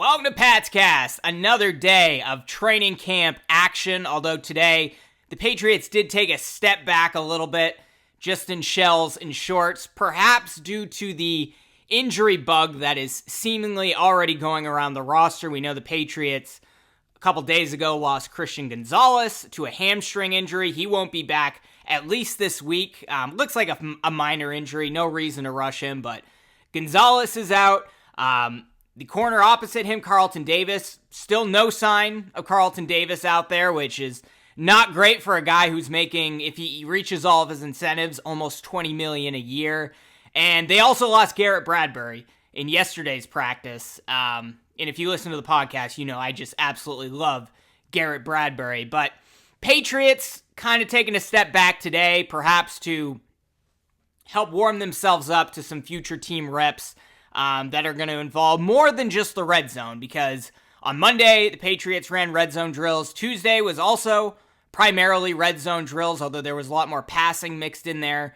Welcome to PatsCast, another day of training camp action, although today the Patriots did take a step back a little bit, just in shells and shorts, perhaps due to the injury bug that is seemingly already going around the roster. We know the Patriots a couple days ago lost Christian Gonzalez to a hamstring injury. He won't be back at least this week. Looks like a minor injury, no reason to rush him, but Gonzalez is out. The corner opposite him, Carlton Davis, still no sign of Carlton Davis out there, which is not great for a guy who's making, if he reaches all of his incentives, almost $20 million a year. And they also lost Garrett Bradbury in yesterday's practice. And if you listen to the podcast, you know I just absolutely love Garrett Bradbury. But Patriots kind of taking a step back today, perhaps to help warm themselves up to some future team reps that are going to involve more than just the red zone, because on Monday, the Patriots ran red zone drills. Tuesday was also primarily red zone drills, although there was a lot more passing mixed in there.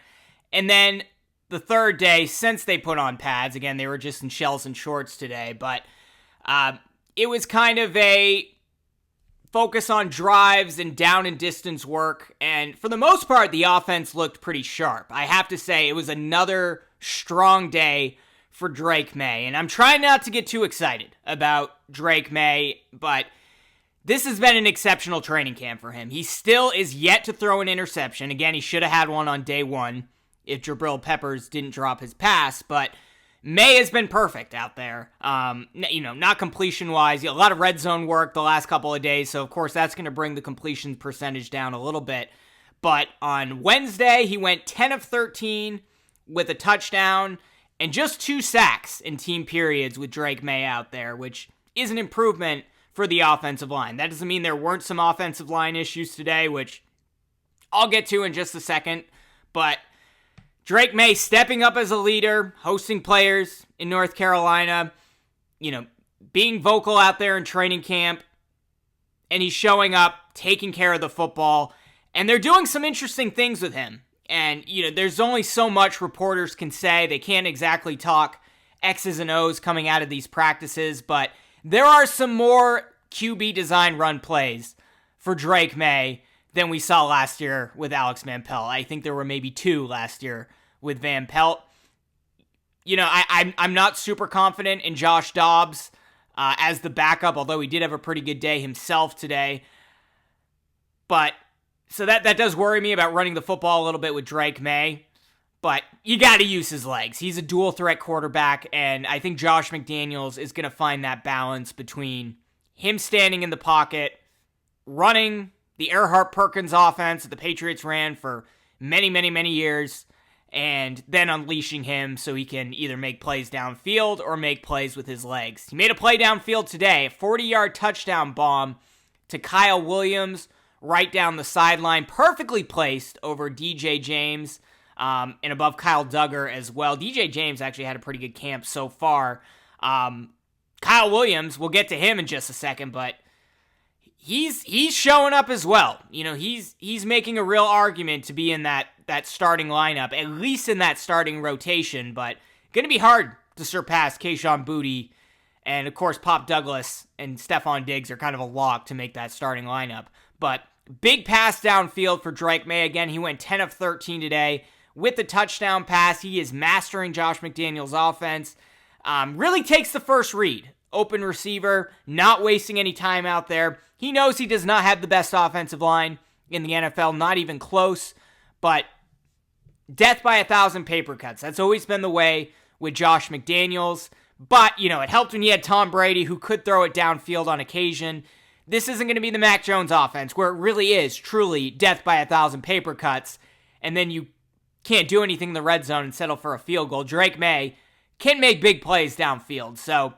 And then the third day, since they put on pads, again, they were just in shells and shorts today, but it was kind of a focus on drives and down and distance work, and for the most part, the offense looked pretty sharp. I have to say, it was another strong day for Drake Maye, and I'm trying not to get too excited about Drake Maye, but this has been an exceptional training camp for him. He still is yet to throw an interception. Again, he should have had one on day one if Jabril Peppers didn't drop his pass, but Maye has been perfect out there. Not completion-wise. A lot of red zone work the last couple of days, so of course that's going to bring the completion percentage down a little bit. But on Wednesday, he went 10 of 13 with a touchdown and just 2 sacks in team periods with Drake Maye out there, which is an improvement for the offensive line. That doesn't mean there weren't some offensive line issues today, which I'll get to in just a second. But Drake Maye stepping up as a leader, hosting players in North Carolina, being vocal out there in training camp, and he's showing up, taking care of the football, and they're doing some interesting things with him. And, there's only so much reporters can say. They can't exactly talk X's and O's coming out of these practices, but there are some more QB design run plays for Drake Maye than we saw last year with Alex Van Pelt. I think there were maybe 2 last year with Van Pelt. I'm not super confident in Josh Dobbs as the backup, although he did have a pretty good day himself today. But so that does worry me about running the football a little bit with Drake Maye. But you got to use his legs. He's a dual threat quarterback, and I think Josh McDaniels is going to find that balance between him standing in the pocket, running the Earhart-Perkins offense that the Patriots ran for many, many, many years, and then unleashing him so he can either make plays downfield or make plays with his legs. He made a play downfield today, a 40-yard touchdown bomb to Kyle Williams right down the sideline, perfectly placed over DJ James and above Kyle Duggar as well. DJ James actually had a pretty good camp so far. Kyle Williams, we'll get to him in just a second, but he's showing up as well. He's making a real argument to be in that starting lineup, at least in that starting rotation, but going to be hard to surpass Kayshon Boutte, and of course Pop Douglas and Stephon Diggs are kind of a lock to make that starting lineup. But big pass downfield for Drake Maye. Again, he went 10 of 13 today with the touchdown pass. He is mastering Josh McDaniels' offense. Really takes the first read. Open receiver, not wasting any time out there. He knows he does not have the best offensive line in the NFL, not even close, but death by 1,000 paper cuts. That's always been the way with Josh McDaniels, but, it helped when you had Tom Brady, who could throw it downfield on occasion. This isn't going to be the Mac Jones offense, where it really is truly death by 1,000 paper cuts, and then you can't do anything in the red zone and settle for a field goal. Drake Maye can make big plays downfield, so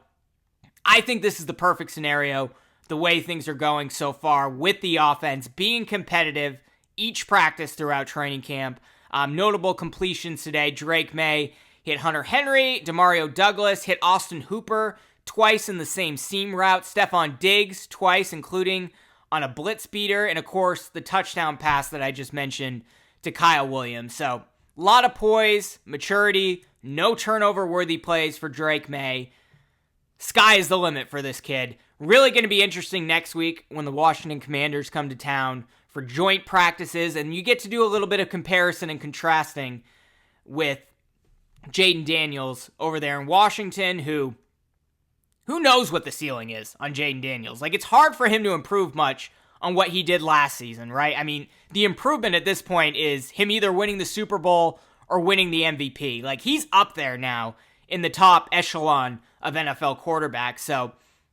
I think this is the perfect scenario, the way things are going so far with the offense being competitive each practice throughout training camp. Notable completions today. Drake Maye hit Hunter Henry, Demario Douglas, hit Austin Hooper twice in the same seam route, Stephon Diggs twice, including on a blitz beater, and of course the touchdown pass that I just mentioned to Kyle Williams. So a lot of poise, maturity, no turnover-worthy plays for Drake Maye. sky is the limit for this kid. Really going to be interesting next week when the Washington Commanders come to town for joint practices, and you get to do a little bit of comparison and contrasting with Jaden Daniels over there in Washington, who knows what the ceiling is on Jaden Daniels. Like, it's hard for him to improve much on what he did last season, right? I mean, the improvement at this point is him either winning the Super Bowl or winning the MVP. Like, he's up there now in the top echelon of NFL quarterbacks. So,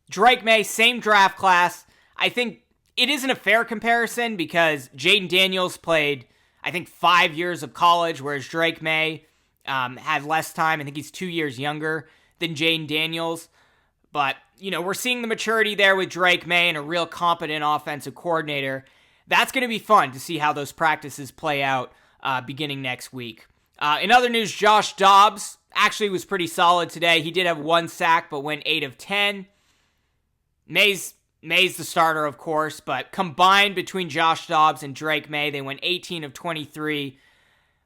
Drake Maye, same draft class. I think it isn't a fair comparison because Jaden Daniels played, I think, 5 years of college, whereas Drake Maye had less time. I think he's 2 years younger than Jaden Daniels. But, we're seeing the maturity there with Drake Maye and a real competent offensive coordinator. That's going to be fun to see how those practices play out beginning next week. In other news, Josh Dobbs actually was pretty solid today. He did have 1 sack, but went 8 of 10. Maye's the starter, of course, but combined between Josh Dobbs and Drake Maye, they went 18 of 23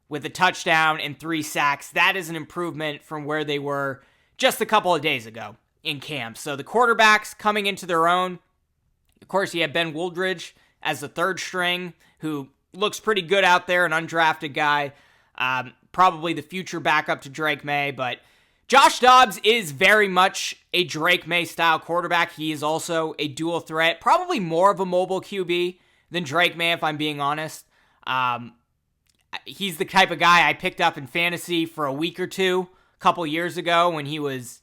with a touchdown and 3 sacks. That is an improvement from where they were just a couple of days ago in camp. So the quarterbacks coming into their own. Of course, you have Ben Wooldridge as the third string, who looks pretty good out there, an undrafted guy. Probably the future backup to Drake Maye, but Josh Dobbs is very much a Drake Maye style quarterback. He is also a dual threat, probably more of a mobile QB than Drake Maye, if I'm being honest. He's the type of guy I picked up in fantasy for a week or two a couple years ago when he was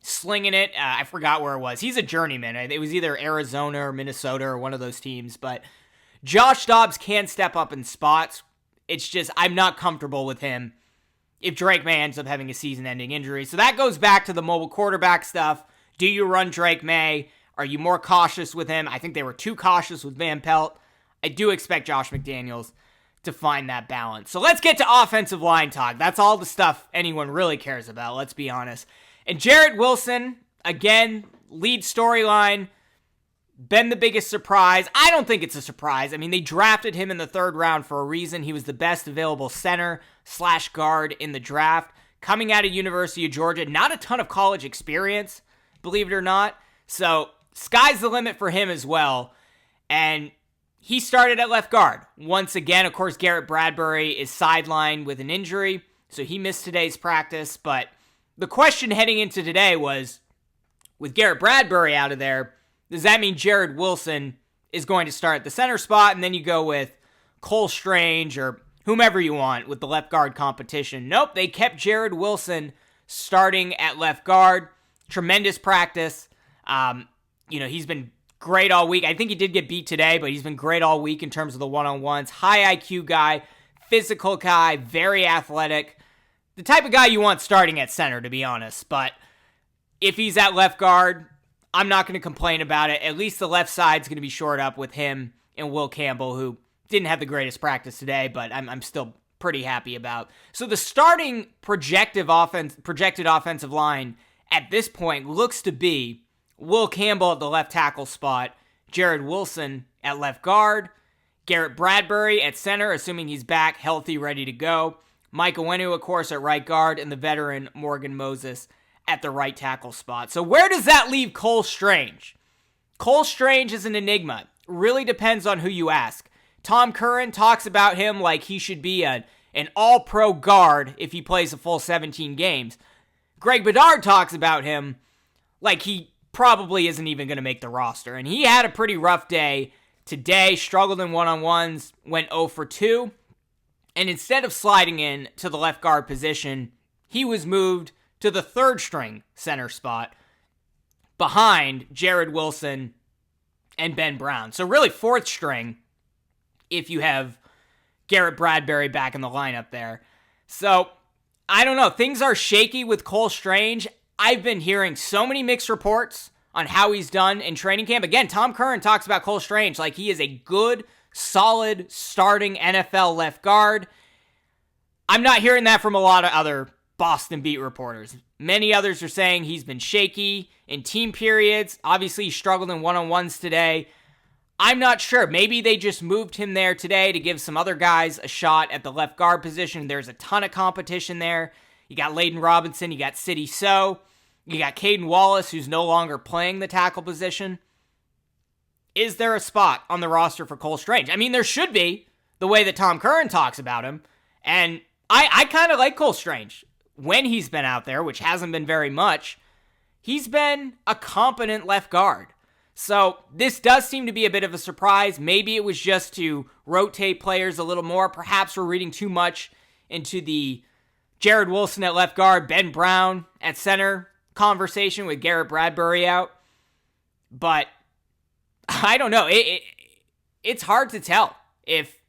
slinging it. I forgot where it was. He's a journeyman. It was either Arizona or Minnesota or one of those teams, but Josh Dobbs can step up in spots. It's just I'm not comfortable with him if Drake Maye ends up having a season-ending injury. So that goes back to the mobile quarterback stuff. Do you run Drake Maye? Are you more cautious with him? I think they were too cautious with Van Pelt. I do expect Josh McDaniels to find that balance. So let's get to offensive line talk. That's all the stuff anyone really cares about, let's be honest. And Jarrett Wilson, again, lead storyline, been the biggest surprise. I don't think it's a surprise. I mean, they drafted him in the 3rd round for a reason. He was the best available center/guard in the draft. Coming out of University of Georgia, not a ton of college experience, believe it or not. So, sky's the limit for him as well. And he started at left guard. Once again, of course, Garrett Bradbury is sidelined with an injury, so he missed today's practice. But the question heading into today was, with Garrett Bradbury out of there, does that mean Jarrett Wilson is going to start at the center spot, and then you go with Cole Strange or whomever you want with the left guard competition? Nope, they kept Jarrett Wilson starting at left guard. Tremendous practice. He's been great all week. I think he did get beat today, but he's been great all week in terms of the one-on-ones. High IQ guy, physical guy, very athletic. The type of guy you want starting at center, to be honest. But if he's at left guard, I'm not going to complain about it. At least the left side's going to be shored up with him and Will Campbell, who didn't have the greatest practice today, but I'm still pretty happy about. So the starting projected offensive line at this point looks to be Will Campbell at the left tackle spot, Jarrett Wilson at left guard, Garrett Bradbury at center, assuming he's back, healthy, ready to go, Mike Onwenu, of course, at right guard, and the veteran Morgan Moses at the right tackle spot. So where does that leave Cole Strange? Cole Strange is an enigma. Really depends on who you ask. Tom Curran talks about him like he should be an all-pro guard if he plays a full 17 games. Greg Bedard talks about him like he probably isn't even going to make the roster. And he had a pretty rough day today, struggled in one-on-ones, went 0 for 2. And instead of sliding in to the left guard position, he was moved to the 3rd string center spot behind Jarrett Wilson and Ben Brown. So really 4th string if you have Garrett Bradbury back in the lineup there. So, I don't know. Things are shaky with Cole Strange. I've been hearing so many mixed reports on how he's done in training camp. Again, Tom Curran talks about Cole Strange like he is a good, solid, starting NFL left guard. I'm not hearing that from a lot of other Boston beat reporters. Many others are saying he's been shaky in team periods. Obviously, he struggled in one-on-ones today. I'm not sure. Maybe they just moved him there today to give some other guys a shot at the left guard position. There's a ton of competition there. You got Layden Robinson. You got Sidy So. You got Caden Wallace, who's no longer playing the tackle position. Is there a spot on the roster for Cole Strange? I mean, there should be, the way that Tom Curran talks about him. And I kind of like Cole Strange when he's been out there, which hasn't been very much. He's been a competent left guard. So this does seem to be a bit of a surprise. Maybe it was just to rotate players a little more. Perhaps we're reading too much into the Jared Wilson at left guard, Ben Brown at center conversation with Garrett Bradbury out. But I don't know. It's hard to tell if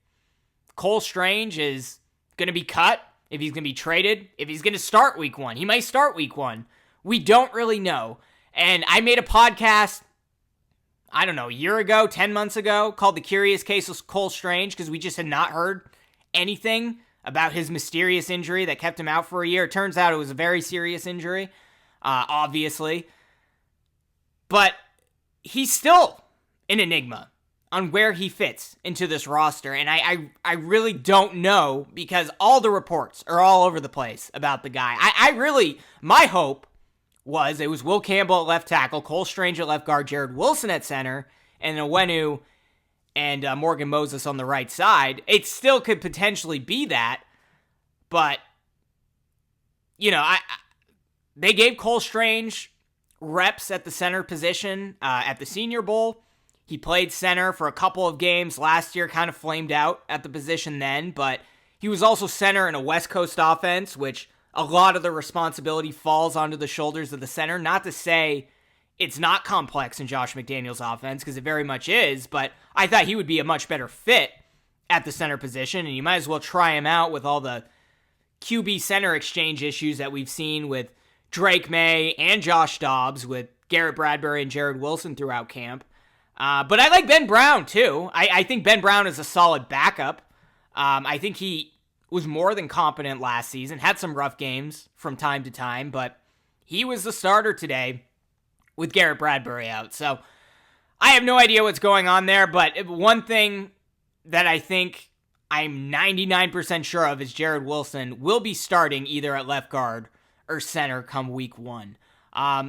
Cole Strange is going to be cut, if he's going to be traded, if he's going to start week 1. He might start week 1. We don't really know. And I made a podcast, I don't know, a year ago, 10 months ago, called The Curious Case of Cole Strange, because we just had not heard anything about his mysterious injury that kept him out for a year. It turns out it was a very serious injury, obviously. But he's still an enigma on where he fits into this roster. And I really don't know, because all the reports are all over the place about the guy. My hope was it was Will Campbell at left tackle, Cole Strange at left guard, Jared Wilson at center, and Owenu and Morgan Moses on the right side. It still could potentially be that, but, you know, they gave Cole Strange reps at the center position at the Senior Bowl. He played center for a couple of games last year, kind of flamed out at the position then, but he was also center in a West Coast offense, which a lot of the responsibility falls onto the shoulders of the center. Not to say it's not complex in Josh McDaniels' offense, because it very much is, but I thought he would be a much better fit at the center position, and you might as well try him out with all the QB center exchange issues that we've seen with Drake Maye and Josh Dobbs, with Garrett Bradbury and Jared Wilson throughout camp. But I like Ben Brown, too. I think Ben Brown is a solid backup. I think he was more than competent last season, had some rough games from time to time, but he was the starter today with Garrett Bradbury out. So I have no idea what's going on there, but one thing that I think I'm 99% sure of is Jared Wilson will be starting either at left guard or center come week 1.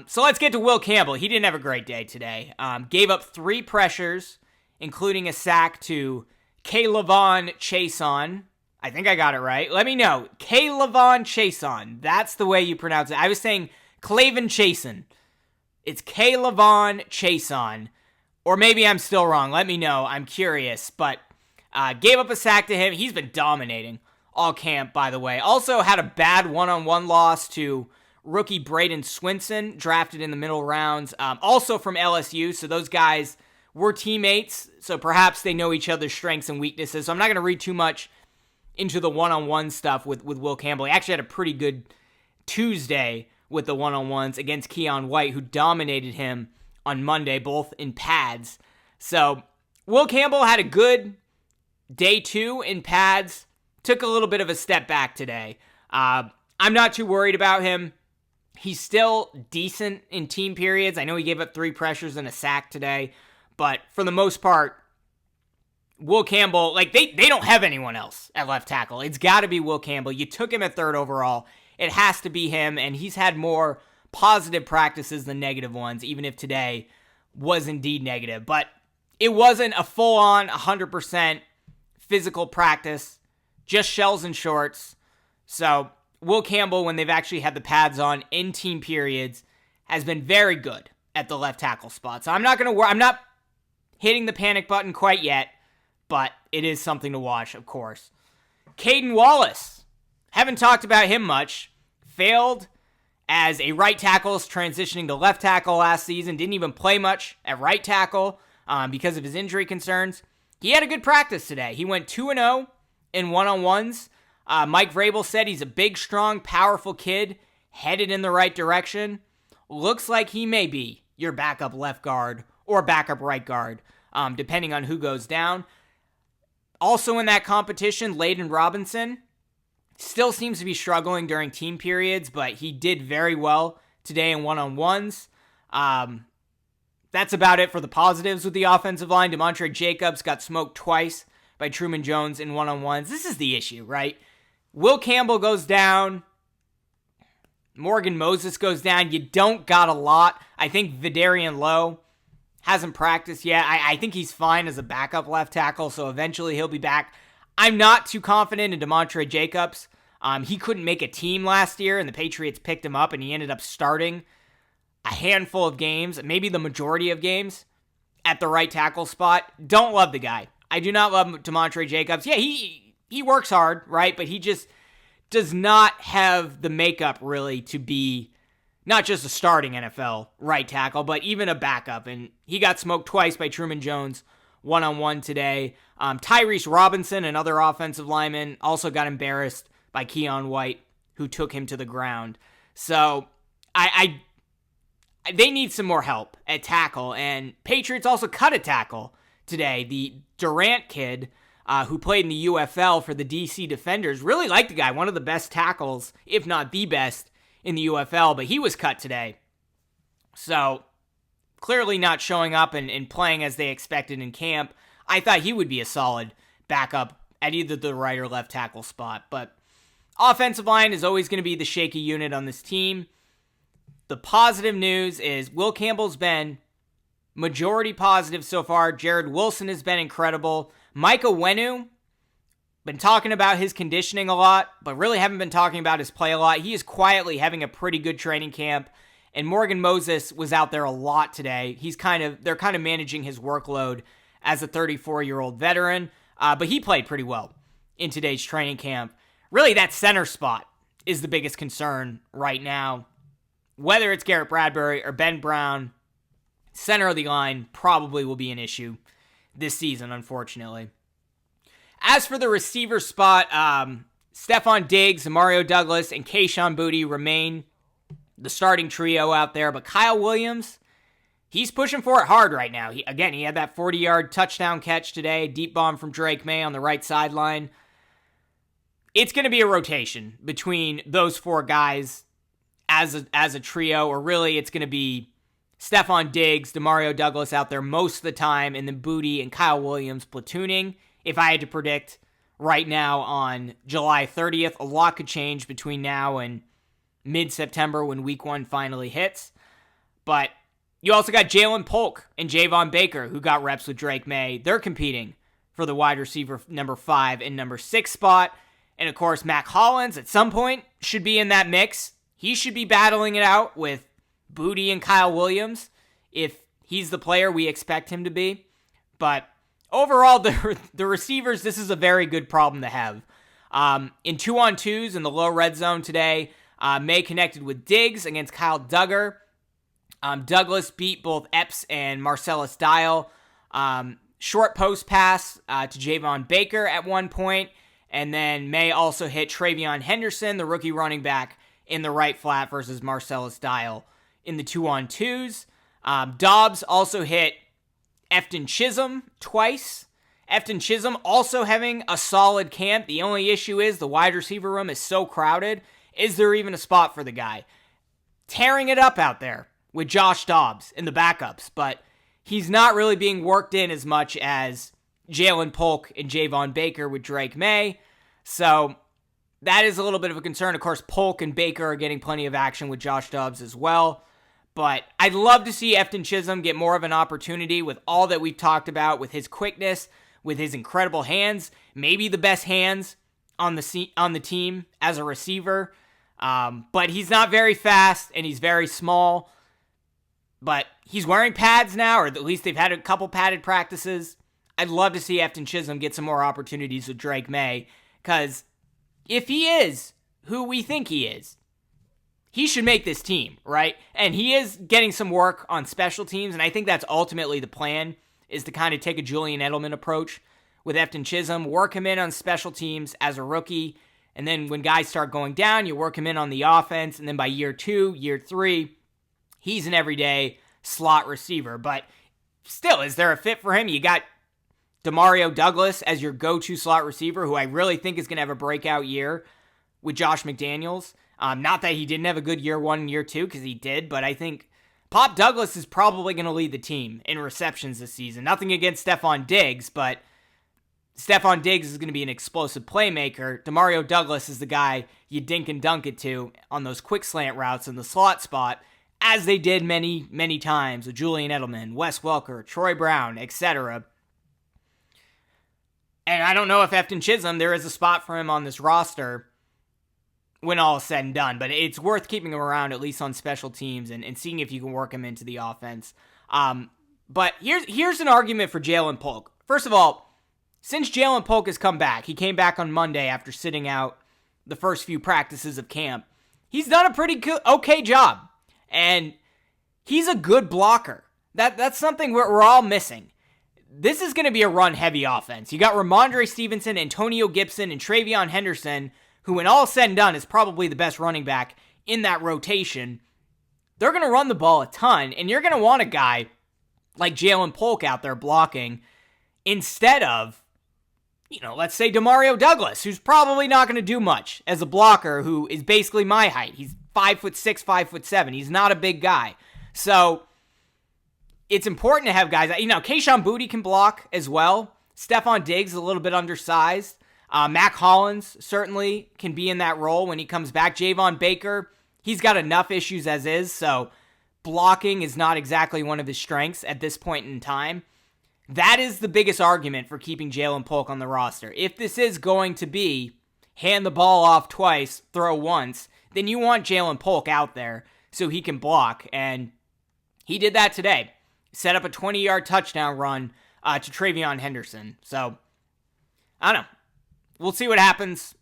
So let's get to Will Campbell. He didn't have a great day today. Gave up 3 pressures, including a sack to K'Lavon Chason. I think I got it right. Let me know. K'Lavon Chason. That's the way you pronounce it. I was saying Clavin Chason. It's K'Lavon Chason. Or maybe I'm still wrong. Let me know. I'm curious. But gave up a sack to him. He's been dominating all camp, by the way. Also had a bad one-on-one loss to rookie Braden Swinson, drafted in the middle rounds. Also from LSU. So those guys were teammates. So perhaps they know each other's strengths and weaknesses. So I'm not going to read too much into the one-on-one stuff with Will Campbell. He actually had a pretty good Tuesday with the one-on-ones against Keon White, who dominated him on Monday, both in pads. So Will Campbell had a good day 2 in pads. Took a little bit of a step back today. I'm not too worried about him. He's still decent in team periods. I know he gave up 3 pressures and a sack today, but for the most part, Will Campbell, like, they don't have anyone else at left tackle. It's got to be Will Campbell. You took him at 3rd overall. It has to be him, and he's had more positive practices than negative ones, even if today was indeed negative. But it wasn't a full-on 100% physical practice, just shells and shorts. So Will Campbell, when they've actually had the pads on in team periods, has been very good at the left tackle spot. So I'm not going to worry. I'm not hitting the panic button quite yet, but it is something to watch, of course. Caden Wallace. Haven't talked about him much. Failed as a right tackle, transitioning to left tackle last season. Didn't even play much at right tackle because of his injury concerns. He had a good practice today. He went 2-0 in one-on-ones. Mike Vrabel said he's a big, strong, powerful kid, headed in the right direction. Looks like he may be your backup left guard or backup right guard, depending on who goes down. Also in that competition, Layden Robinson still seems to be struggling during team periods, but he did very well today in one-on-ones. That's about it for the positives with the offensive line. DeMontre Jacobs got smoked twice by Truman Jones in one-on-ones. This is the issue, right? Will Campbell goes down. Morgan Moses goes down. You don't got a lot. I think Vidarian Lowe hasn't practiced yet. I think he's fine as a backup left tackle, so eventually he'll be back. I'm not too confident in Demontre Jacobs. He couldn't make a team last year, and the Patriots picked him up, and he ended up starting a handful of games, maybe the majority of games, at the right tackle spot. Don't love the guy. I do not love Demontre Jacobs. Yeah, he works hard, right? But he just does not have the makeup, really, to be not just a starting NFL right tackle, but even a backup. And he got smoked twice by Truman Jones one-on-one today. Tyrese Robinson, another offensive lineman, also got embarrassed by Keon White, who took him to the ground. So they need some more help at tackle. And Patriots also cut a tackle today. The Durant kid, who played in the UFL for the DC Defenders, really liked the guy, one of the best tackles, if not the best, in the UFL, but he was cut today. So, clearly not showing up and playing as they expected in camp. I thought he would be a solid backup at either the right or left tackle spot, but offensive line is always going to be the shaky unit on this team. The positive news is Will Campbell's been majority positive so far. Jared Wilson has been incredible. Micah Wenu, been talking about his conditioning a lot, but really haven't been talking about his play a lot. He is quietly having a pretty good training camp, and Morgan Moses was out there a lot today. They're kind of managing his workload as a 34-year-old veteran, but he played pretty well in today's training camp. Really, that center spot is the biggest concern right now. Whether it's Garrett Bradbury or Ben Brown, center of the line probably will be an issue this season, unfortunately. As for the receiver spot, Stephon Diggs, Mario Douglas, and Kayshon Boutte remain the starting trio out there. But Kyle Williams, he's pushing for it hard right now. He had that 40-yard touchdown catch today, deep bomb from Drake Maye on the right sideline. It's going to be a rotation between those four guys as a trio, or really it's going to be Stephon Diggs, DeMario Douglas out there most of the time, and then Boutte and Kyle Williams platooning. If I had to predict right now on July 30th, a lot could change between now and mid-September when week 1 finally hits. But you also got Jalen Polk and Javon Baker, who got reps with Drake Maye. They're competing for the wide receiver number 5 and number 6 spot. And of course, Mac Hollins at some point should be in that mix. He should be battling it out with Boutte and Kyle Williams if he's the player we expect him to be. But overall, the receivers, this is a very good problem to have. In 2-on-2s in the low red zone today, Maye connected with Diggs against Kyle Duggar. Douglas beat both Epps and Marcellus Dial. Short post pass to Javon Baker at one point. And then Maye also hit Travion Henderson, the rookie running back, in the right flat versus Marcellus Dial in the 2-on-2s. Dobbs also hit Efton Chisholm twice. Efton Chisholm also having a solid camp. The only issue is the wide receiver room is so crowded. Is there even a spot for the guy? Tearing it up out there with Josh Dobbs in the backups, but he's not really being worked in as much as Jalen Polk and Javon Baker with Drake Maye. So that is a little bit of a concern. Of course, Polk and Baker are getting plenty of action with Josh Dobbs as well. But I'd love to see Efton Chisholm get more of an opportunity with all that we've talked about, with his quickness, with his incredible hands, maybe the best hands on the team as a receiver. But he's not very fast, and he's very small. But he's wearing pads now, or at least they've had a couple padded practices. I'd love to see Efton Chisholm get some more opportunities with Drake Maye, because if he is who we think he is, he should make this team, right? And he is getting some work on special teams, and I think that's ultimately the plan, is to kind of take a Julian Edelman approach with Efton Chisholm, work him in on special teams as a rookie, and then when guys start going down, you work him in on the offense, and then by year 2, year 3, he's an everyday slot receiver. But still, is there a fit for him? You got DeMario Douglas as your go-to slot receiver, who I really think is going to have a breakout year with Josh McDaniels. Not that he didn't have a good year 1 and year 2, because he did, but I think Pop Douglas is probably going to lead the team in receptions this season. Nothing against Stephon Diggs, but Stephon Diggs is going to be an explosive playmaker. Demario Douglas is the guy you dink and dunk it to on those quick slant routes in the slot spot, as they did many, many times with Julian Edelman, Wes Welker, Troy Brown, etc. And I don't know if Efton Chisholm, there is a spot for him on this roster when all is said and done, but it's worth keeping him around, at least on special teams, and seeing if you can work him into the offense. But here's an argument for Jalen Polk. First of all, since Jalen Polk has come back, he came back on Monday after sitting out the first few practices of camp. He's done a pretty okay job, and he's a good blocker. That's something we're all missing. This is going to be a run-heavy offense. You got Ramondre Stevenson, Antonio Gibson, and Travion Henderson, who when all is said and done is probably the best running back in that rotation. They're going to run the ball a ton, and you're going to want a guy like Jalen Polk out there blocking instead of, let's say Demario Douglas, who's probably not going to do much as a blocker, who is basically my height. He's 5'6", 5'7". He's not a big guy. So it's important to have guys, Kayshon Boutte can block as well. Stephon Diggs is a little bit undersized. Mac Hollins certainly can be in that role when he comes back. Javon Baker, he's got enough issues as is, so blocking is not exactly one of his strengths at this point in time. That is the biggest argument for keeping Jalen Polk on the roster. If this is going to be hand the ball off twice, throw once, then you want Jalen Polk out there so he can block, and he did that today. Set up a 20-yard touchdown run to Travion Henderson. So, I don't know. We'll see what happens.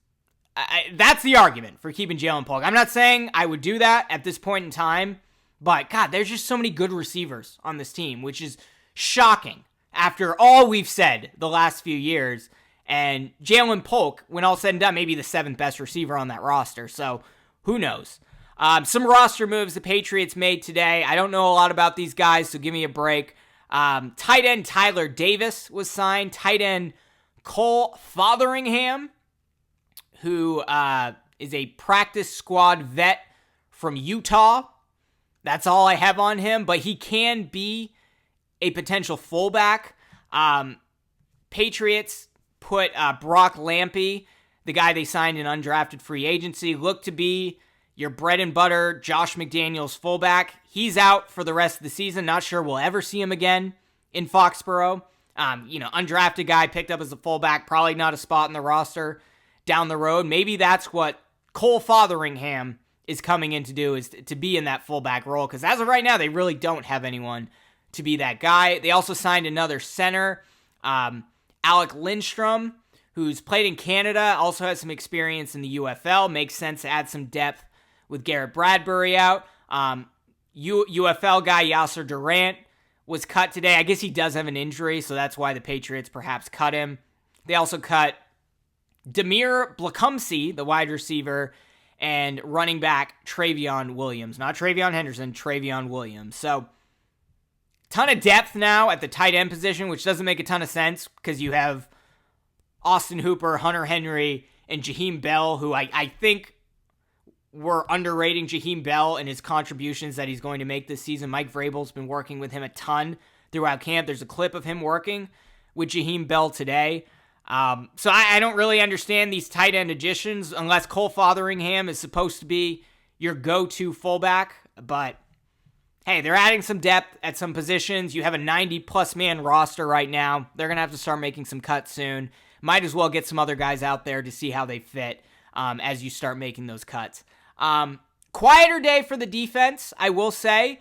That's the argument for keeping Jalen Polk. I'm not saying I would do that at this point in time, but God, there's just so many good receivers on this team, which is shocking after all we've said the last few years. And Jalen Polk, when all said and done, maybe the 7th best receiver on that roster. So who knows? Some roster moves the Patriots made today. I don't know a lot about these guys, so give me a break. Tight end Tyler Davis was signed. Tight end Cole Fotheringham, who is a practice squad vet from Utah. That's all I have on him, but he can be a potential fullback. Patriots put Brock Lampy, the guy they signed in undrafted free agency, looked to be your bread and butter Josh McDaniels fullback. He's out for the rest of the season. Not sure we'll ever see him again in Foxborough. Undrafted guy picked up as a fullback, probably not a spot in the roster down the road. Maybe that's what Cole Fotheringham is coming in to do, is to be in that fullback role, because as of right now, they really don't have anyone to be that guy. They also signed another center, Alec Lindstrom, who's played in Canada, also has some experience in the UFL. Makes sense to add some depth with Garrett Bradbury out. UFL guy Yasser Durant was cut today. I guess he does have an injury, so that's why the Patriots perhaps cut him. They also cut Demir Blakumsey, the wide receiver, and running back Travion Williams. Not Travion Henderson, Travion Williams. So, ton of depth now at the tight end position, which doesn't make a ton of sense because you have Austin Hooper, Hunter Henry, and Jaheim Bell, who I think we're underrating Jaheim Bell and his contributions that he's going to make this season. Mike Vrabel's been working with him a ton throughout camp. There's a clip of him working with Jaheim Bell today. So I don't really understand these tight end additions unless Cole Fotheringham is supposed to be your go-to fullback. But hey, they're adding some depth at some positions. You have a 90-plus man roster right now. They're going to have to start making some cuts soon. Might as well get some other guys out there to see how they fit as you start making those cuts. Quieter day for the defense, I will say,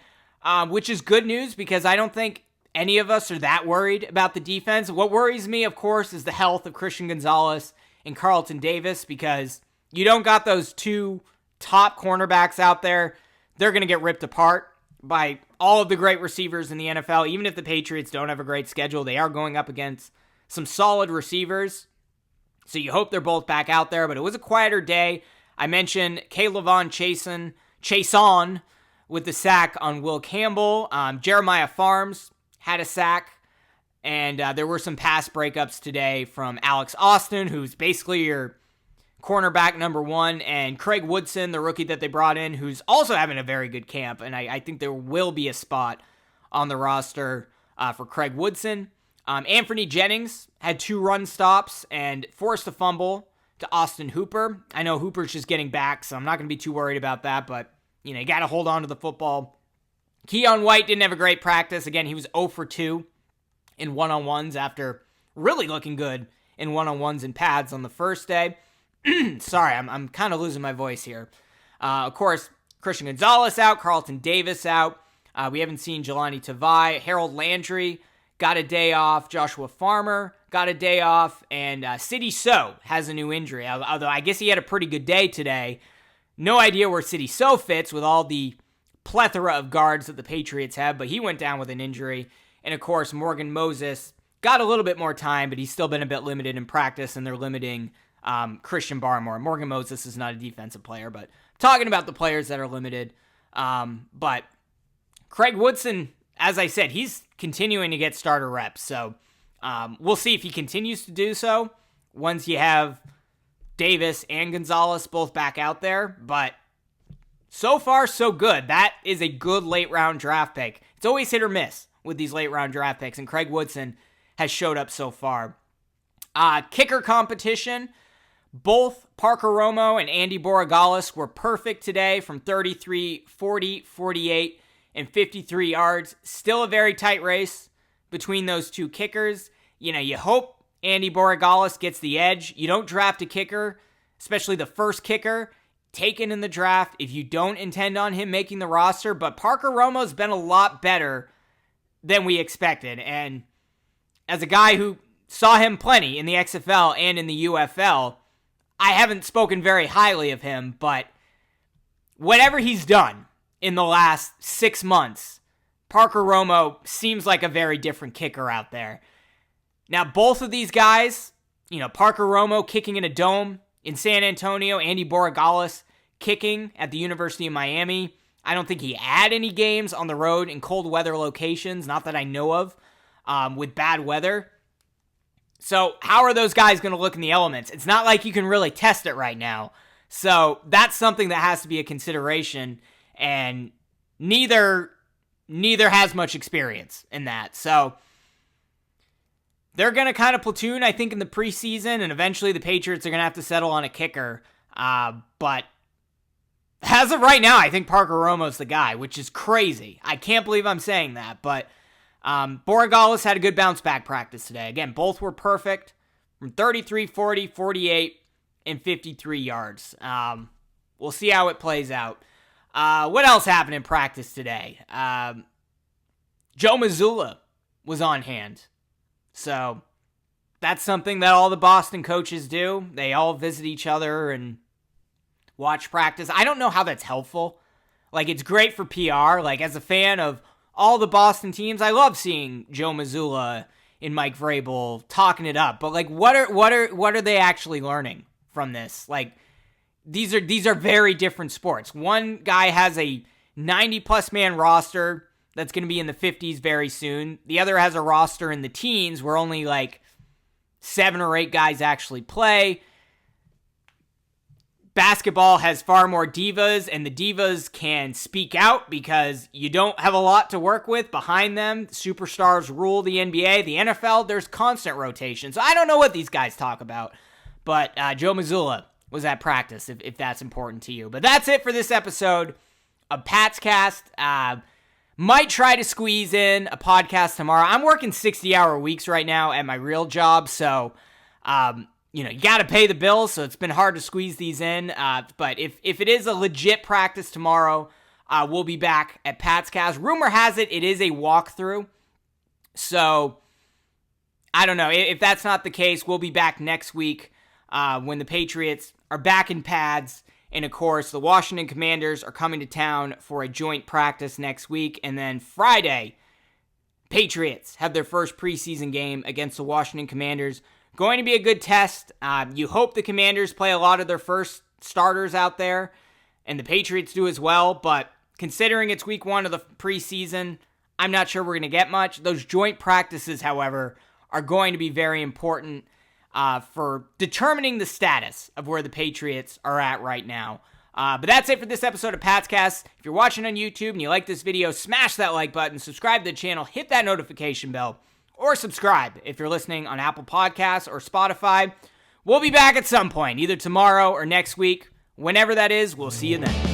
which is good news because I don't think any of us are that worried about the defense. What worries me, of course, is the health of Christian Gonzalez and Carlton Davis, because you don't got those two top cornerbacks out there. They're going to get ripped apart by all of the great receivers in the NFL. Even if the Patriots don't have a great schedule, they are going up against some solid receivers. So you hope they're both back out there, but it was a quieter day. I mentioned K'Lavon Chaisson with the sack on Will Campbell. Jeremiah Farms had a sack, and there were some pass breakups today from Alex Austin, who's basically your cornerback number one, and Craig Woodson, the rookie that they brought in, who's also having a very good camp, and I think there will be a spot on the roster for Craig Woodson. Anthony Jennings had 2 run stops and forced a fumble to Austin Hooper. I know Hooper's just getting back, so I'm not going to be too worried about that, but, you got to hold on to the football. Keon White didn't have a great practice. Again, he was 0 for 2 in one-on-ones after really looking good in one-on-ones and pads on the first day. Sorry, I'm kind of losing my voice here. Of course, Christian Gonzalez out, Carlton Davis out. We haven't seen Jelani Tavai. Harold Landry got a day off. Joshua Farmer got a day off. And City So has a new injury, although I guess he had a pretty good day today. No idea where City So fits with all the plethora of guards that the Patriots have, but he went down with an injury. And of course, Morgan Moses got a little bit more time, but he's still been a bit limited in practice, and they're limiting Christian Barmore. Morgan Moses is not a defensive player, but I'm talking about the players that are limited. But Craig Woodson, as I said, he's continuing to get starter reps, so we'll see if he continues to do so once you have Davis and Gonzalez both back out there, but so far, so good. That is a good late-round draft pick. It's always hit or miss with these late-round draft picks, and Craig Woodson has showed up so far. Kicker competition. Both Parker Romo and Andy Borregales were perfect today from 33, 40, 48, and 53 yards. Still a very tight race between those two kickers. You hope Andy Borregales gets the edge. You don't draft a kicker, especially the first kicker, taken in the draft if you don't intend on him making the roster, but Parker Romo's been a lot better than we expected, and as a guy who saw him plenty in the XFL and in the UFL, I haven't spoken very highly of him, but whatever he's done in the last 6 months, Parker Romo seems like a very different kicker out there. Now, both of these guys, Parker Romo kicking in a dome in San Antonio, Andy Borregales kicking at the University of Miami. I don't think he had any games on the road in cold weather locations, not that I know of, with bad weather. So how are those guys going to look in the elements? It's not like you can really test it right now. So that's something that has to be a consideration, and neither has much experience in that. So they're going to kind of platoon, I think, in the preseason, and eventually the Patriots are going to have to settle on a kicker. But as of right now, I think Parker Romo's the guy, which is crazy. I can't believe I'm saying that, but Borregales had a good bounce-back practice today. Again, both were perfect from 33, 40, 48, and 53 yards. We'll see how it plays out. What else happened in practice today? Joe Mazzulla was on hand. So that's something that all the Boston coaches do. They all visit each other and watch practice. I don't know how that's helpful. It's great for PR. As a fan of all the Boston teams, I love seeing Joe Mazzulla and Mike Vrabel talking it up. But what are they actually learning from this? These are very different sports. One guy has a 90-plus man roster that's going to be in the 50s very soon. The other has a roster in the teens where only 7 or 8 guys actually play. Basketball has far more divas, and the divas can speak out because you don't have a lot to work with behind them. Superstars rule the NBA. The NFL, there's constant rotation. So I don't know what these guys talk about, but Joe Mazzulla was at practice, if that's important to you. But that's it for this episode of PatsCast. Might try to squeeze in a podcast tomorrow. I'm working 60-hour weeks right now at my real job, so you got to pay the bills, so it's been hard to squeeze these in. But if it is a legit practice tomorrow, we'll be back at PatsCast. Rumor has it is a walkthrough, so I don't know. If that's not the case, we'll be back next week when the Patriots are back in pads. And, of course, the Washington Commanders are coming to town for a joint practice next week. And then Friday, Patriots have their first preseason game against the Washington Commanders. Going to be a good test. You hope the Commanders play a lot of their first starters out there, and the Patriots do as well. But considering it's week 1 of the preseason, I'm not sure we're going to get much. Those joint practices, however, are going to be very important for determining the status of where the Patriots are at right now. But that's it for this episode of PatsCast. If you're watching on YouTube and you like this video, smash that like button, subscribe to the channel, hit that notification bell, or subscribe if you're listening on Apple Podcasts or Spotify. We'll be back at some point, either tomorrow or next week. Whenever that is, we'll see you then.